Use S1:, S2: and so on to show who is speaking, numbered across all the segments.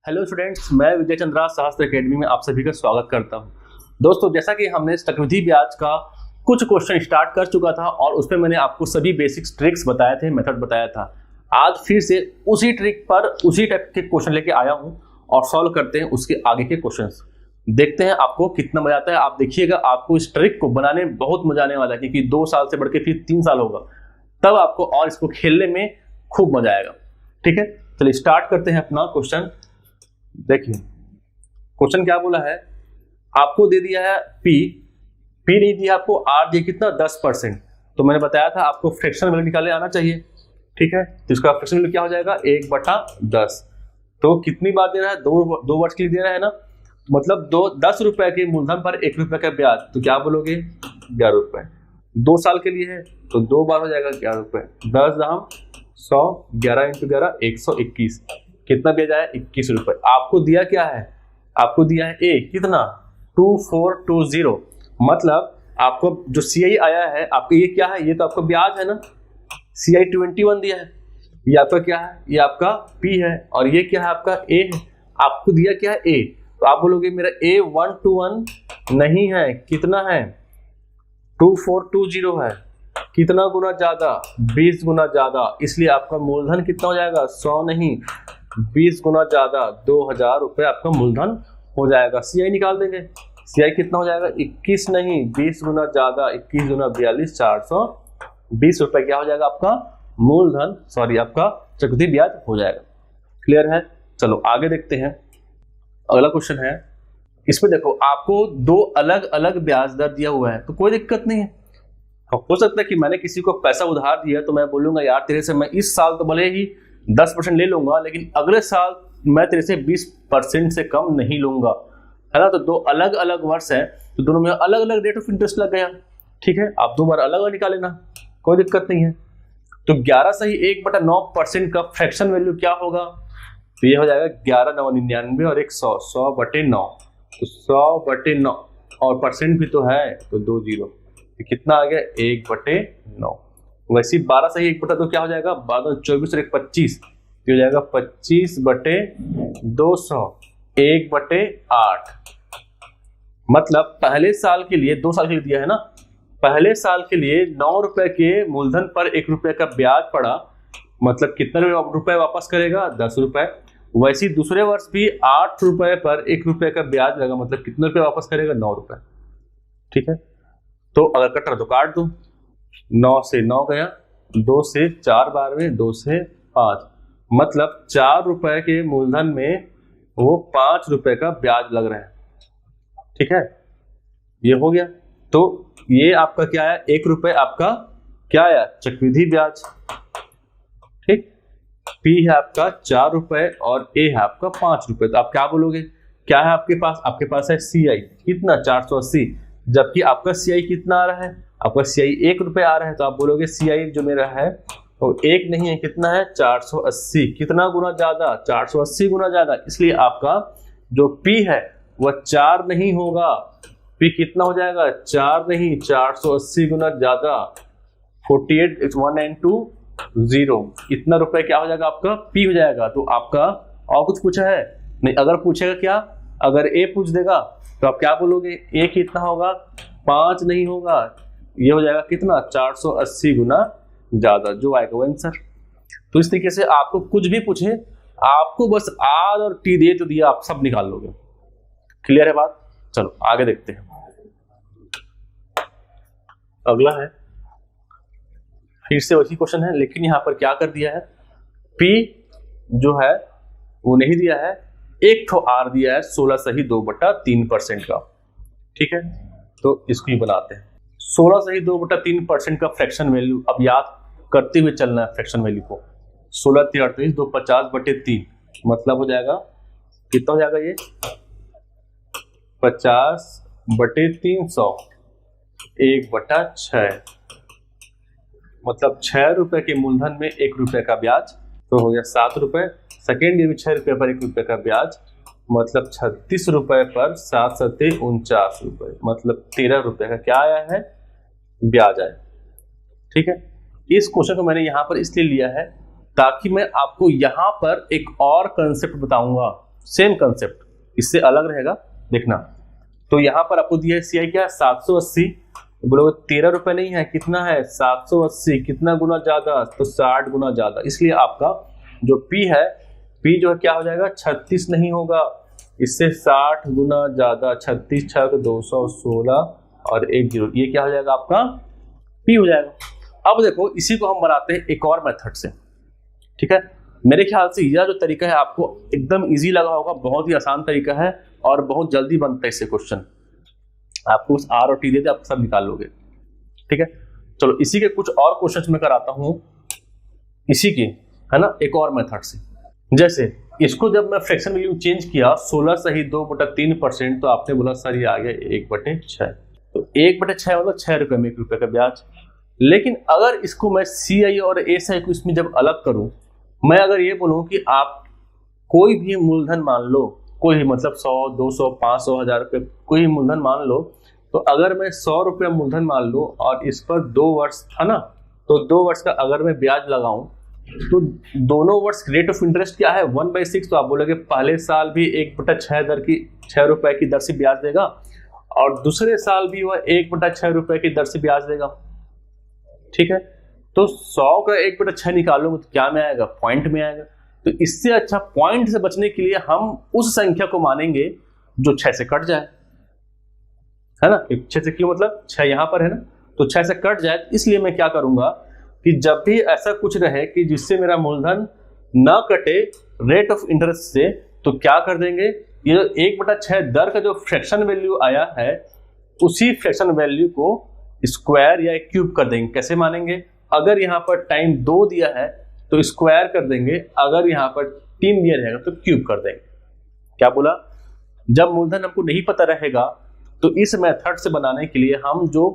S1: Hello students, मैं विजय चंद्रा शास्त्र academy में आप सभी का स्वागत करता हूं। दोस्तों, जैसा कि हमने चक्रवृद्धि ब्याज का कुछ क्वेश्चन स्टार्ट कर चुका था और उसमें मैंने आपको सभी बेसिक्स ट्रिक्स बताए थे, मेथड बताया था। आज फिर से उसी ट्रिक पर उसी टाइप के क्वेश्चन लेके आया हूं और सॉल्व करते हैं उसके आगे के क्वेश्चंस। देखते हैं आपको कितना मजा आता है। आप देखिएगा, आपको इस ट्रिक को बनाने में बहुत मजा आने वाला है, क्योंकि 2 साल से बढ़ के फिर 3 साल होगा, तब आपको और इसको खेलने में खूब मजा आएगा। ठीक है, चलिए स्टार्ट करते हैं अपना क्वेश्चन। देखिए क्वेश्चन क्या बोला है, आपको दे दिया है पी नहीं दिया आपको, आर दिया कितना 10%। तो मैंने बताया था आपको फ्रैक्शन वैल्यू निकाले आना चाहिए। ठीक है, तो इसका फ्रैक्शन वैल्यू क्या हो जाएगा 1/10। तो कितनी बार दे रहा है, दो वर्ष के लिए दे रहा है ना, मतलब 10 रुपए के मूलधन पर 1 रुपए का ब्याज, तो क्या बोलोगे 11 रुपए। 2 साल के लिए है तो 2 बार हो जाएगा 11 रुपए। 10 दाम 100, 11 × 11 121, कितना ब्याज आया 21 रुपए। आपको दिया क्या है, आपको दिया है ए कितना 2420, मतलब आपको जो CI आया है, आपको ये क्या है, ये तो आपका ब्याज है ना, CI 21 दिया है। ये आपका क्या है, ये आपका P है, और ये क्या है आपका A है। आपको दिया क्या है A, तो आप बोलोगे मेरा A 121 नहीं है, कितना है 2420 है। कितना गुना ज्यादा, 20 गुना ज्यादा, इसलिए आपका मूलधन कितना हो जाएगा 100 नहीं 20 गुना ज्यादा, 2000 रुपए आपका मूलधन हो जाएगा। CI निकाल देंगे, CI कितना हो जाएगा 21 नहीं 20 गुना ज्यादा, 21 गुना 42, 420 रुपए क्या हो जाएगा आपका मूलधन, सॉरी आपका चक्रवृद्धि ब्याज हो जाएगा। क्लियर है, चलो आगे देखते हैं। अगला क्वेश्चन है, इसमें देखो आपको 2 अलग अलग ब्याज दर दिया हुआ है, तो कोई दिक्कत नहीं है। हो सकता है कि मैंने किसी को पैसा उधार दिया तो मैं बोलूंगा यार तेरे से मैं इस साल तो भले ही 10% ले लूंगा, लेकिन अगले साल मैं तेरे से 20% से कम नहीं लूंगा, है ना। तो 2 अलग अलग वर्ष है, तो दोनों में अलग अलग रेट ऑफ इंटरेस्ट लग गया। ठीक है, आप 2 बार अलग अलग निकाल लेना, कोई दिक्कत नहीं है। तो 11 सही 1/9% का फ्रैक्शन वैल्यू क्या होगा, तो ये हो जाएगा 11 9 99 और 100, 100/9, तो 100/9 और परसेंट भी तो है तो 2 0, तो कितना आ गया 1/9। वैसे 12 सही 1/2 क्या हो जाएगा 12 24 और 1 25, तो हो जाएगा 25/200 1/8। मतलब पहले साल के लिए 2 साल के लिए दिया है ना, पहले साल के लिए 9 रुपए के मूलधन पर 1 रुपए का ब्याज पड़ा, मतलब कितने रुपए वापस करेगा 10 रुपए। वैसे दूसरे वर्ष भी 8 रुपए पर 1 रुपए का ब्याज लगा, मतलब कितने रुपए वापस करेगा 9 रुपए। ठीक है, तो अगर कटर तो काट दो, 9 से 9 गया, 2 से 4 बार में, 2 से 5, मतलब 4 रुपए के मूलधन में वो 5 रुपए का ब्याज लग रहा है। ठीक है, ये हो गया। तो ये आपका क्या है 1 रुपए आपका क्या आया चक्रवृद्धि ब्याज। ठीक, P है आपका 4 रुपए और A है आपका 5 रुपए। तो आप क्या बोलोगे, क्या है आपके पास, आपके पास है CI कितना 480, जबकि आपका CI कितना आ रहा है, आपका CI 1 रुपए आ रहा है। तो आप बोलोगे CI जो मेरा है वो 1 नहीं है, कितना है 480, कितना गुना ज्यादा 480 गुना ज्यादा, इसलिए आपका जो P है वह 4 नहीं होगा, P कितना हो जाएगा 4 नहीं 480 गुना ज्यादा, 48,192,000, इतना रुपए क्या हो जाएगा आपका P हो जाएगा। तो आपका और कुछ पूछा है नहीं, अगर पूछेगा क्या, अगर A पूछ देगा तो आप क्या बोलोगे A कितना होगा 5 नहीं होगा, ये हो जाएगा कितना 480 गुना ज्यादा, जो आएगा वो आंसर। तो इस तरीके से आपको कुछ भी पूछे, आपको बस R और T दे तो दिया, आप सब निकाल लोगे। क्लियर है बात, चलो आगे देखते हैं। अगला है फिर से वही क्वेश्चन है, लेकिन यहां पर क्या कर दिया है, P जो है वो नहीं दिया है, एक ठो R दिया है 16 सही 2/3% का। ठीक है, तो इसको ही बनाते हैं। 16 सही 2/3% का फ्रैक्शन वैल्यू, अब याद करते हुए चलना है फ्रैक्शन वैल्यू को। 16 38 2 50/3, मतलब हो जाएगा कितना हो जाएगा ये 50/300 1/6, मतलब 6 रुपए के मूलधन में 1 रुपए का ब्याज, तो हो गया 7 रुपए। सेकेंड ईयर में 6 रुपए पर 1 रुपए का ब्याज, मतलब 36 रुपए पर 7 सत्ते 49 रुपए, मतलब 13 रुपए का क्या आया है ब्याज आया। ठीक है, इस क्वेश्चन को मैंने यहाँ पर इसलिए लिया है ताकि मैं आपको यहाँ पर एक और कंसेप्ट बताऊंगा सेम कंसेप्ट, इससे अलग रहेगा देखना। तो यहाँ पर आपको दिया है CI क्या है 780, बोलोगे 13 रुपए नहीं है, कितना है 780, कितना गुना ज्यादा, तो 60 गुना ज्यादा। इसलिए आपका जो P है, P जो है क्या हो जाएगा 36 नहीं होगा, इससे 60 गुना ज्यादा, 36 6 216 और 1 0, ये क्या हो जाएगा आपका P हो जाएगा। अब देखो इसी को हम बनाते हैं एक और मेथड से, ठीक है। मेरे ख्याल से यह जो तरीका है आपको एकदम इजी लगा होगा, बहुत ही आसान तरीका है और बहुत जल्दी बनता है इससे क्वेश्चन। आपको उस R और T देते आप सब निकाल लोगे, ठीक है। चलो इसी के कुछ और क्वेश्चन मैं कराता हूं इसी के, है ना, एक और मेथड से। जैसे इसको जब मैं फ्रैक्शन वैल्यू चेंज किया 16 सही 2/3%, तो आपने बोला सर ये आ गया 1/6, तो 1/6 मतलब 6 रुपए में 1 रुपए का ब्याज। लेकिन अगर इसको मैं CI और SI को इसमें जब अलग करूं, मैं अगर ये बोलूं कि आप कोई भी मूलधन मान लो, कोई भी मतलब 100 200 500 1000 रुपये कोई भी मूलधन मान लो, तो अगर मैं 100 रुपये मूलधन मान लो और इस पर 2 वर्ष था ना, तो 2 वर्ष का अगर मैं ब्याज लगाऊं, तो दोनों वर्ष रेट ऑफ इंटरेस्ट क्या है 1/6, तो आप बोलोगे पहले साल भी 1/6 दर की 6 रुपए की दर से ब्याज देगा और दूसरे साल भी वह 1/6 रुपए की दर से ब्याज देगा, ठीक है। तो 100 का 1/6 निकालोगे तो क्या में आएगा, पॉइंट में आएगा। तो इससे अच्छा पॉइंट से बचने के लिए हम उस संख्या को मानेंगे जो 6 से कट जाए, है ना। 6 से क्यों, मतलब 6 यहां पर है ना, तो 6 से कट जाए। इसलिए मैं क्या करूंगा कि जब भी ऐसा कुछ रहे कि जिससे मेरा मूलधन न कटे रेट ऑफ इंटरेस्ट से, तो क्या कर देंगे, ये 1/6 दर का जो फ्रैक्शन वैल्यू आया है उसी फ्रैक्शन वैल्यू को स्क्वायर या क्यूब कर देंगे। कैसे मानेंगे, अगर यहाँ पर टाइम 2 दिया है तो स्क्वायर कर देंगे, अगर यहाँ पर 3 दिया रहेगा तो क्यूब कर देंगे। क्या बोला, जब मूलधन हमको नहीं पता रहेगा तो इस मेथड से बनाने के लिए हम जो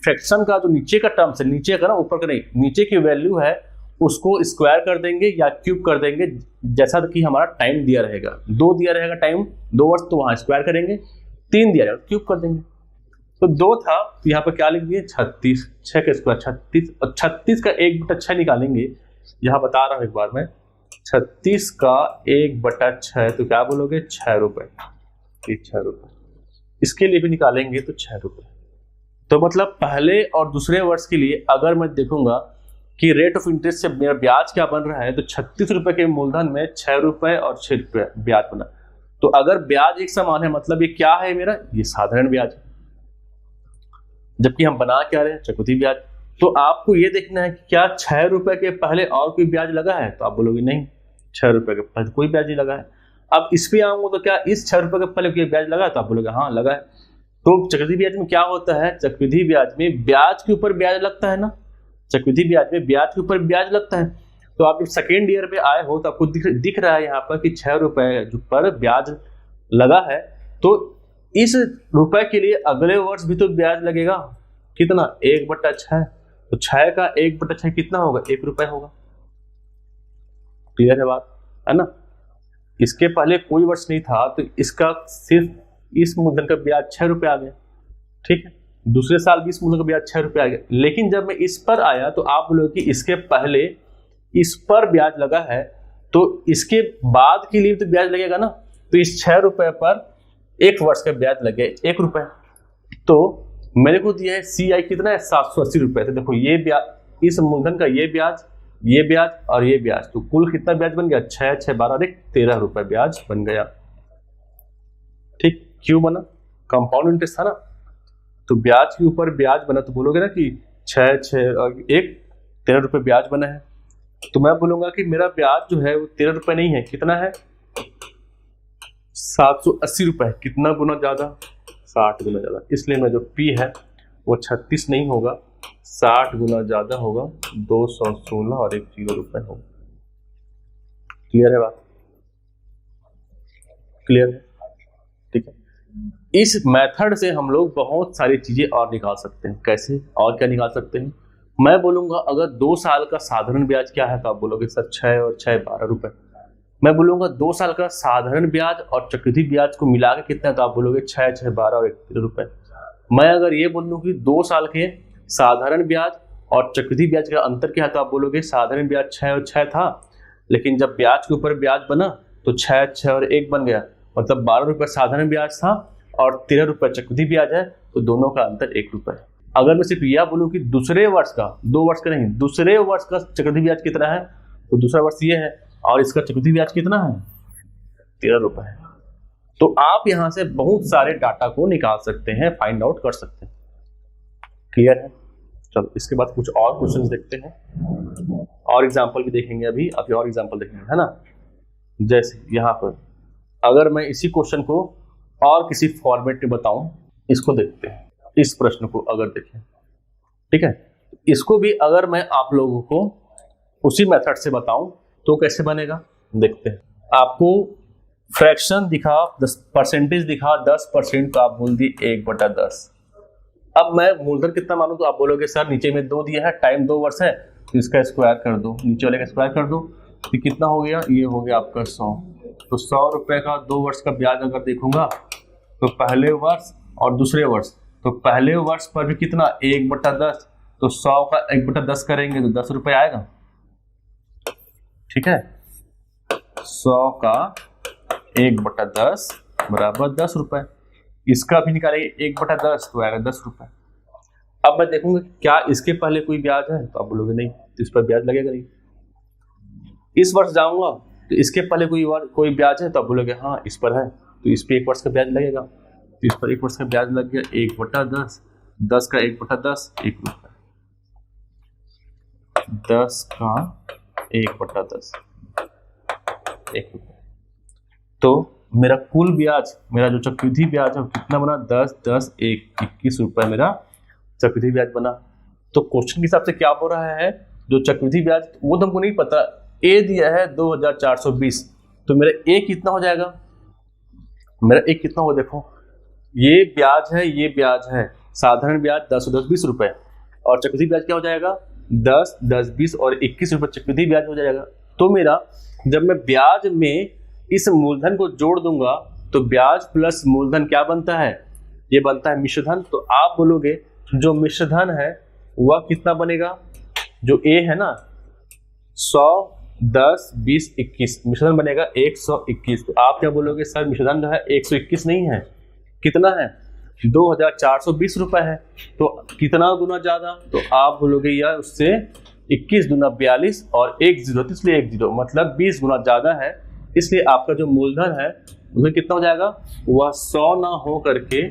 S1: फ्रैक्शन का जो नीचे का टर्म है, नीचे का ना ऊपर का नहीं, नीचे की वैल्यू है उसको स्क्वायर कर देंगे या क्यूब कर देंगे, जैसा कि हमारा टाइम दिया रहेगा। 2 दिया रहेगा टाइम 2 वर्ष, तो वहां स्क्वायर करेंगे, 3 दिया रहेगा क्यूब कर देंगे। तो 2 था तो यहाँ पर क्या लिख दिए 36, 6 का स्क्वायर 36, और 36 का 1/6 निकालेंगे। यहाँ बता रहा हूँ एक बार मैं, 36 का 1/6 तो क्या बोलोगे 6 रुपए, 6 रुपए। इसके लिए भी निकालेंगे तो 6 रुपए। तो मतलब पहले और दूसरे वर्ष के लिए अगर मैं देखूंगा कि रेट ऑफ इंटरेस्ट से मेरा ब्याज क्या बन रहा है, तो 36 रुपए के मूलधन में 6 रुपए और 6 रुपए ब्याज बना। तो अगर ब्याज एक समान है, मतलब ये क्या है मेरा, ये साधारण ब्याज है, जबकि हम बना क्या रहे हैं चक्रवृद्धि ब्याज। तो आपको ये देखना है कि क्या 6 रुपए के पहले और कोई ब्याज लगा है, तो आप बोलोगे नहीं 6 रुपए के पहले कोई ब्याज नहीं लगा है। अब इस पे आऊंगा तो क्या इस 6 रुपए के पहले कोई ब्याज लगा है, तो आप बोलोगे हाँ लगा है। तो चक्रवृद्धि ब्याज में क्या होता है, चक्रवृद्धि ब्याज में ब्याज के ऊपर ब्याज लगता है ना, चक्रवृद्धि ब्याज में ब्याज के ऊपर ब्याज लगता है। तो आप जब सेकेंड ईयर पे आए हो तो आपको दिख रहा है यहाँ पर कि 6 रुपए पर ब्याज लगा है, तो इस रुपए के लिए अगले वर्ष भी तो ब्याज लगेगा, कितना 1/6, तो 6 का 1/6 कितना होगा 1 रुपए होगा। क्लियर है बात, है ना। इसके पहले कोई वर्ष नहीं था तो इसका सिर्फ इस मूलधन का ब्याज 6 रुपए आ गया, ठीक है। दूसरे साल भी इस मूलधन का ब्याज 6 रुपए आ गया। लेकिन जब मैं इस पर आया तो आप बोलोगे कि इसके पहले इस पर ब्याज लगा है, तो इसके बाद के लिए तो ब्याज लगेगा ना, तो इस 6 रुपए पर 1 वर्ष का ब्याज लगे 1 रुपए। तो मेरे को दिया है CI कितना है 780 रुपए। तो देखो ये ब्याज, इस मूलधन का ये ब्याज और ये ब्याज, तो कुल कितना ब्याज बन गया 6 6 12 13 रुपए ब्याज बन गया, ठीक। क्यों बना, कंपाउंड इंटरेस्ट था ना, तो ब्याज के ऊपर ब्याज बना, तो बोलोगे ना कि 6 6 और 1 13 रुपए ब्याज बना है। तो मैं बोलूंगा कि मेरा ब्याज जो है वो 13 रुपए नहीं है, कितना है 780 रुपए। कितना गुना ज्यादा, 60 गुना ज्यादा। इसलिए मैं जो P है वो 36 नहीं होगा, 60 गुना ज्यादा होगा, 216 और 1 0 रुपए होगा। क्लियर है बात, क्लियर है, ठीक है। इस मेथड से हम लोग बहुत सारी चीजें और निकाल सकते हैं। कैसे और क्या निकाल सकते हैं, मैं बोलूंगा अगर 2 साल का साधारण ब्याज क्या है, तो आप बोलोगे सर 6 और 6 12 रुपए। मैं बोलूंगा 2 साल का साधारण ब्याज और चक्रवृद्धि ब्याज को मिला के कितना है, तो आप बोलोगे 6 6 12 और 1 रुपए। मैं अगर ये बोल दूं कि 2 साल के साधारण ब्याज और चक्रवृद्धि ब्याज का अंतर क्या है, तो आप बोलोगे साधारण ब्याज 6 और 6 था, लेकिन जब ब्याज के ऊपर ब्याज बना तो 6 6 और 1 बन गया, मतलब 12 रुपये साधारण ब्याज था और 13 रुपये चक्रवृद्धि ब्याज है, तो दोनों का अंतर 1 रुपये। अगर मैं सिर्फ यह बोलूँ कि दूसरे वर्ष का, 2 वर्ष का नहीं, दूसरे वर्ष का चक्रवृद्धि ब्याज कितना है, तो दूसरा वर्ष ये है और इसका चक्रवृद्धि ब्याज कितना है, 13 रुपये है। तो आप यहां से बहुत सारे डाटा को निकाल सकते हैं, फाइंड आउट कर सकते हैं। क्लियर है? चलो इसके बाद कुछ और क्वेश्चंस देखते हैं और एग्जांपल भी देखेंगे, अभी और एग्जांपल देखेंगे, है ना। जैसे यहाँ पर अगर मैं इसी क्वेश्चन को और किसी फॉर्मेट में बताऊं, इसको देखते हैं, इस प्रश्न को अगर देखें, ठीक है, इसको भी अगर मैं आप लोगों को उसी मेथड से बताऊं तो कैसे बनेगा, देखते हैं। आपको फ्रैक्शन दिखा, 10% दिखा 10%, तो आप बोल दिए 1/10। अब मैं मूलधन कितना मानूं, तो आप बोलोगे सर नीचे में 2 दिया है, टाइम 2 वर्ष है, तो इसका स्क्वायर कर दो, नीचे वाले का स्क्वायर कर दो, तो कितना हो गया, ये हो गया आपका 100। तो 100 रुपए का 2 वर्ष का ब्याज अगर देखूंगा तो पहले वर्ष और दूसरे वर्ष, तो पहले वर्ष पर भी कितना, 1/10, तो 100 का 1/10 करेंगे तो 10 रुपये आएगा, ठीक है। 100 का 1/10 बराबर 10 रुपए, इसका भी निकालेंगे 1/10 तो आएगा 10 रुपए। अब मैं देखूंगा क्या इसके पहले कोई ब्याज है, तो आप बोलोगे नहीं, तो इस पर ब्याज लगेगा नहीं। इस वर्ष जाऊंगा तो इसके पहले कोई ब्याज है, तो आप बोलोगे हाँ इस पर है, तो इस पर 1 वर्ष का ब्याज लगेगा, तो इस पर 1 वर्ष का ब्याज लग गया 1/10, 10 का 1/10 1 रुपए, 10 का 1/10 1 रुपए। तो मेरा कुल ब्याज, मेरा जो चक्रवृद्धि ब्याज है वो कितना बना, 10 10 1 21 रुपए मेरा चक्रवृद्धि ब्याज बना। तो क्वेश्चन के हिसाब से क्या हो रहा है, जो चक्रवृद्धि ब्याज वो तो हमको नहीं पता, ए दिया है 2420, तो मेरा ए कितना हो जाएगा, मेरा ए कितना हो, देखो ये ब्याज है, ये ब्याज है, साधारण ब्याज 10 10 20 रुपए, और चक्रवृद्धि ब्याज क्या हो जाएगा, 10 10 20 और 21 रुपए चक्रवृद्धि ब्याज हो जाएगा। तो मेरा जब मैं ब्याज में इस मूलधन को जोड़ दूंगा तो ब्याज प्लस मूलधन क्या बनता है, ये बनता है मिश्रधन। तो आप बोलोगे जो मिश्रधन है वह कितना बनेगा, जो ए है ना 100 10 20 21, मिश्रधन बनेगा 121। तो आप क्या बोलोगे, सर मिश्रधन जो है 121 नहीं है, कितना है, 2420 रुपए है, तो कितना गुना ज्यादा, तो आप बोलोगे यार उससे 21 दूना 42 और 1 0, तो इसलिए 1 0 मतलब 20 गुना ज्यादा है, इसलिए आपका जो मूलधन है उसमें कितना हो जाएगा, वह 100 ना हो करके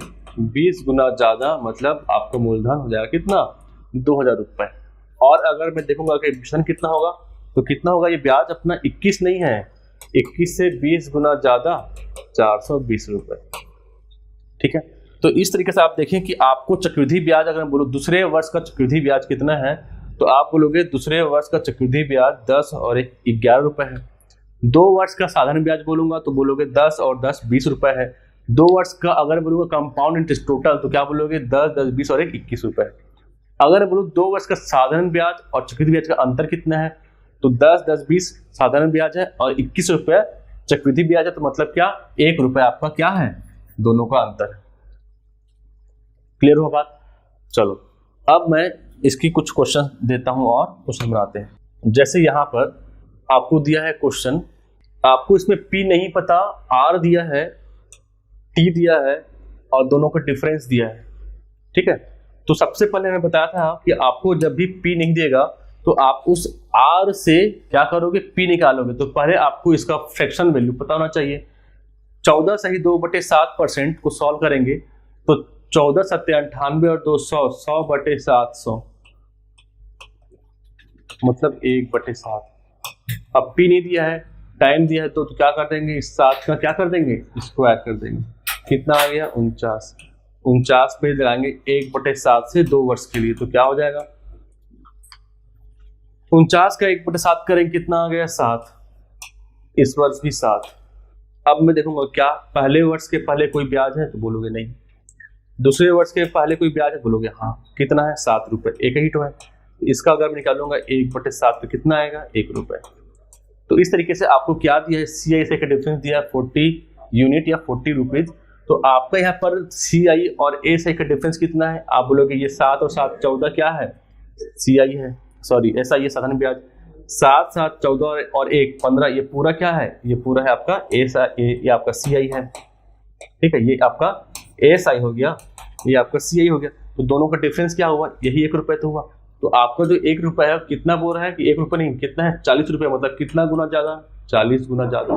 S1: 20 गुना ज्यादा, मतलब आपका मूलधन हो जाएगा कितना, 2000 रुपए। और अगर मैं देखूंगा कि मिश्रण कितना होगा, तो कितना होगा, ये ब्याज अपना 21 नहीं है, 21 से 20 गुना ज्यादा 420 रुपए, ठीक है। तो इस तरीके से आप देखें कि आपको चक्रवृद्धि ब्याज, अगर मैं बोलूं दूसरे वर्ष का चक्रवृद्धि ब्याज कितना है, तो आप बोलोगे दूसरे वर्ष का चक्रवृद्धि ब्याज 10 और 11 रुपए है। 2 वर्ष का साधारण ब्याज बोलूंगा तो बोलोगे 10 और 10 20 रुपए है। 2 वर्ष का अगर बोलूंगा कंपाउंड इंटरेस्ट टोटल, तो क्या बोलोगे 10 10 20 और 21 रुपए। अगर बोलूं 2 वर्ष का साधारण ब्याज और चक्रवृद्धि ब्याज का अंतर कितना है, तो 10 10 20 साधारण ब्याज है और 21 रुपए चक्रवृद्धि ब्याज है, तो मतलब क्या 1 रुपए आपका क्या है, दोनों का अंतर है। क्लियर हुआ बात। चलो अब मैं इसकी कुछ क्वेश्चन देता हूं और क्वेश्चन बनाते हैं। जैसे यहाँ पर आपको दिया है क्वेश्चन, आपको इसमें P नहीं पता, R दिया है, T दिया है और दोनों का डिफरेंस दिया है, ठीक है। तो सबसे पहले मैं बताया था कि आपको जब भी P नहीं देगा तो आप उस R से क्या करोगे, P निकालोगे। तो पहले आपको इसका फ्रैक्शन वैल्यू पता होना चाहिए। 14 सही 2/7% को सॉल्व करेंगे तो 14 7 98 और 200 100/700 मतलब 1/7। अब P नहीं दिया है, टाइम दिया है, तो क्या कर देंगे, इस 7 का क्या कर देंगे, स्क्वायर कर देंगे, कितना आ गया 49 पे लगाएंगे 1/7 से 2 वर्ष के लिए, तो क्या हो जाएगा 49 का 1/7 करेंगे, कितना आ गया 7, इस वर्ष भी 7। अब मैं देखूंगा क्या पहले वर्ष के पहले कोई ब्याज है, तो बोलोगे नहीं। दूसरे वर्ष के पहले कोई ब्याज है, बोलोगे हाँ, कितना है 7 रुपए, एक ही तो है। इसका अगर मैं निकालूंगा 1/7 तो कितना आएगा 1 रुपए। तो इस तरीके से आपको क्या दिया है, CI का डिफरेंस दिया 40 यूनिट या 40 रुपीज। तो आपका यहाँ पर CI और SI का डिफरेंस कितना है, आप बोलोगे ये 7 और 7 14 क्या है, CI है, सॉरी SI है साधारण ब्याज। 7 7 14 और 1 15, ये पूरा क्या है, ये पूरा है आपका ये आपका CI है, ठीक है, ये आपका SI हो गया, ये आपका CI हो गया। तो दोनों का डिफरेंस क्या हुआ, यही 1 रुपये तो हुआ। तो आपका जो 1 रुपये है कितना बोल रहा है कि 1 रुपये नहीं, कितना है 40 रुपये, मतलब कितना गुना ज़्यादा, 40 गुना ज़्यादा।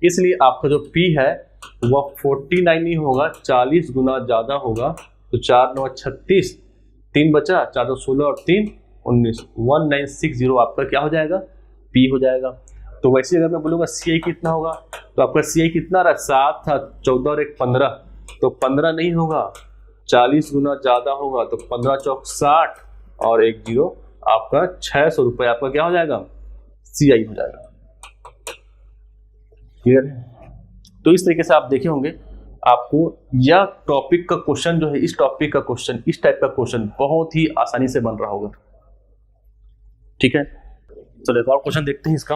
S1: इसलिए आपका जो P है वह 49 नहीं होगा, 40 गुना ज़्यादा होगा। तो 4 9 36, 3 बचा, 4 2 16 और 3 19, 1960 आपका क्या हो जाएगा, P हो जाएगा। तो वैसे अगर मैं बोलूँगा CI कितना होगा, तो आपका CI कितना रहा, 7 था, 14 और 1 15, तो 15 नहीं होगा, 40 गुना ज़्यादा होगा। तो 15 चौक 60 और 1 0, आपका 600 रुपये आपका क्या हो जाएगा, CI हो जाएगा। क्लियर है? तो इस तरीके से आप देखे होंगे, आपको यह टॉपिक का क्वेश्चन जो है, इस टॉपिक का क्वेश्चन, इस टाइप का क्वेश्चन बहुत ही आसानी से बन रहा होगा। ठीक है, चलो एक और क्वेश्चन देखते हैं इसका।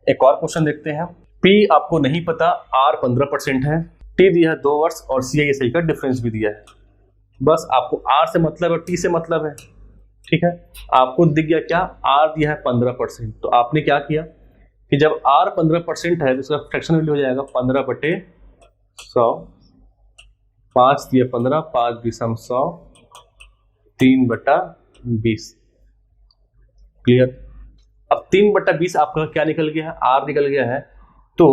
S1: एक और क्वेश्चन देखते हैं। P आपको नहीं पता, R 15% है, T दिया है 2 वर्ष और CI का डिफरेंस भी दिया है। बस आपको R से मतलब है, T से मतलब है। ठीक है, आपको दिख गया क्या, R दिया है 15%। तो आपने क्या किया कि जब R 15% है तो इसका फ्रैक्शन वैल्यू हो जाएगा 15/100, 5 दिया 15, 5 20 100, 3/20। क्लियर? अब 3/20 आपका क्या निकल गया है, R निकल गया है। तो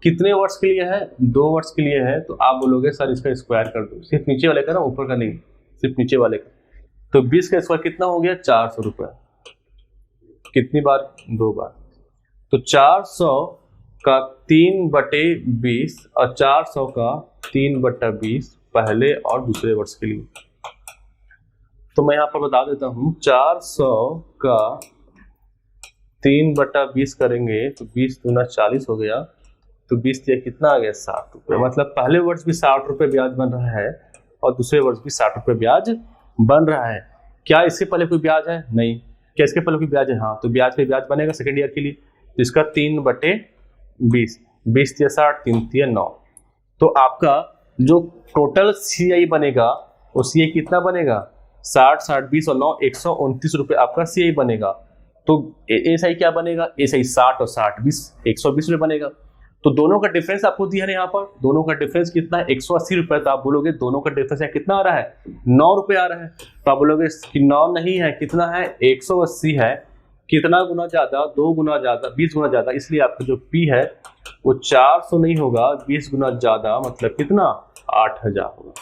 S1: कितने वर्ष के लिए है, 2 वर्ष के लिए है। तो आप बोलोगे सर इसका स्क्वायर कर दो, सिर्फ नीचे वाले का ना, ऊपर का नहीं, सिर्फ नीचे वाले का। तो 20 का स्क्वायर कितना हो गया, 400 रुपये। कितनी बार, 2 बार। तो 400 का 3/20 और 400 का 3/20 पहले और दूसरे वर्ष के लिए। तो मैं यहाँ पर बता देता हूँ, 400 का 3/20 करेंगे तो 20 दूना 40 हो गया। तो 20 दिया कितना आ गया, 60 रुपये। मतलब पहले वर्ष भी 60 रुपये ब्याज बन रहा है और दूसरे वर्ष भी 60 रुपये ब्याज बन रहा है। क्या इसके पहले कोई ब्याज है, नहीं। क्या इसके पहले कोई ब्याज है, हाँ। तो ब्याज पे ब्याज बनेगा सेकेंड ईयर के लिए। तो इसका 3/20, 20 दिया 60, 3 दिया 9। तो आपका जो टोटल CI बनेगा वो CI कितना बनेगा, 60 60 20 और 9 129 रुपये आपका CI बनेगा। तो SI क्या बनेगा, SI 60 और 60 20 120 रुपये बनेगा। तो दोनों का डिफरेंस आपको दिया है यहाँ पर, दोनों का डिफरेंस कितना है, 180 रुपये। तो आप बोलोगे दोनों का डिफरेंस है कितना आ रहा है, 9 रुपये आ रहा है। तो आप बोलोगे कि 9 नहीं है, कितना है, 180 है। कितना गुना ज्यादा, 2 गुना ज्यादा, 20 गुना ज्यादा। इसलिए आपका जो P है वो 400 नहीं होगा, 20 गुना ज्यादा, मतलब कितना, 8000 होगा।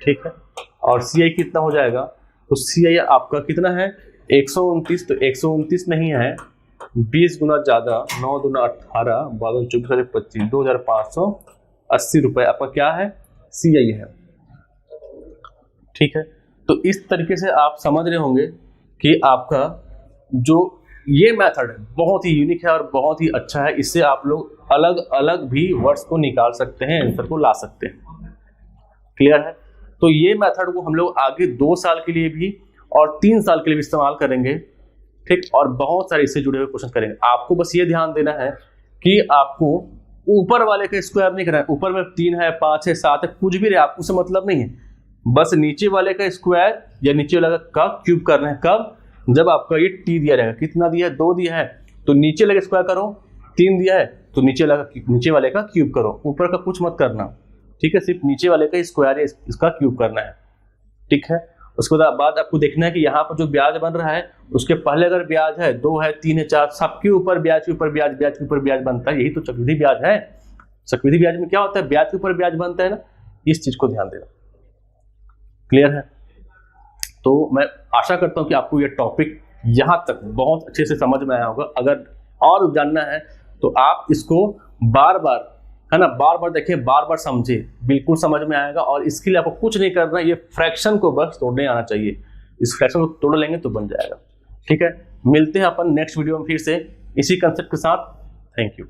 S1: ठीक है, और CI कितना हो जाएगा, तो CI आपका कितना है, 129। तो 129 नहीं है, 20 गुना ज्यादा, 9 दूना 18, 12 24 25, 2580 रुपये आपका क्या है, CI है। ठीक है, तो इस तरीके से आप समझ रहे होंगे कि आपका जो ये मेथड है बहुत ही यूनिक है और बहुत ही अच्छा है। इससे आप लोग अलग अलग भी वर्ड्स को निकाल सकते हैं, आंसर को ला सकते हैं। क्लियर है? तो ये मेथड को हम लोग आगे 2 साल के लिए भी और 3 साल के लिए भी इस्तेमाल करेंगे। ठीक, और बहुत सारे इससे जुड़े हुए क्वेश्चन करेंगे। आपको बस ये ध्यान देना है कि आपको ऊपर वाले का स्क्वायर नहीं करना है। ऊपर में 3 है, 5 है, 7 है, कुछ भी रहे, आपको से मतलब नहीं है। बस नीचे वाले का स्क्वायर या नीचे वाले का क्यूब करना है। कब, जब आपका ये T दिया रहेगा। कितना दिया है, 2 दिया है, तो नीचे वाले का स्क्वायर करो। 3 दिया है तो नीचे वाले का क्यूब करो, ऊपर का कुछ मत करना। ठीक है, सिर्फ नीचे वाले का स्क्वायर या इसका क्यूब करना है। ठीक है, उसके बाद आपको देखना है कि यहाँ पर जो ब्याज बन रहा है उसके पहले अगर ब्याज है, 2 है, 3 है, 4, सबके ऊपर ब्याज के ऊपर ब्याज, ब्याज के ऊपर ब्याज बनता है। यही तो चक्रवृद्धि ब्याज है। चक्रवृद्धि ब्याज में क्या होता है, ब्याज के ऊपर ब्याज बनता है ना। इस चीज को ध्यान देना। क्लियर है? तो मैं आशा करता हूं कि आपको ये टॉपिक यहां तक बहुत अच्छे से समझ में आया होगा। अगर और जानना है तो आप इसको बार बार, है ना, बार बार देखें, बार बार समझे, बिल्कुल समझ में आएगा। और इसके लिए आपको कुछ नहीं करना, ये फ्रैक्शन को बस तोड़ने आना चाहिए। इस फ्रैक्शन को तोड़ लेंगे तो बन जाएगा। ठीक है, मिलते हैं अपन नेक्स्ट वीडियो में फिर से इसी कंसेप्ट के साथ। Thank you.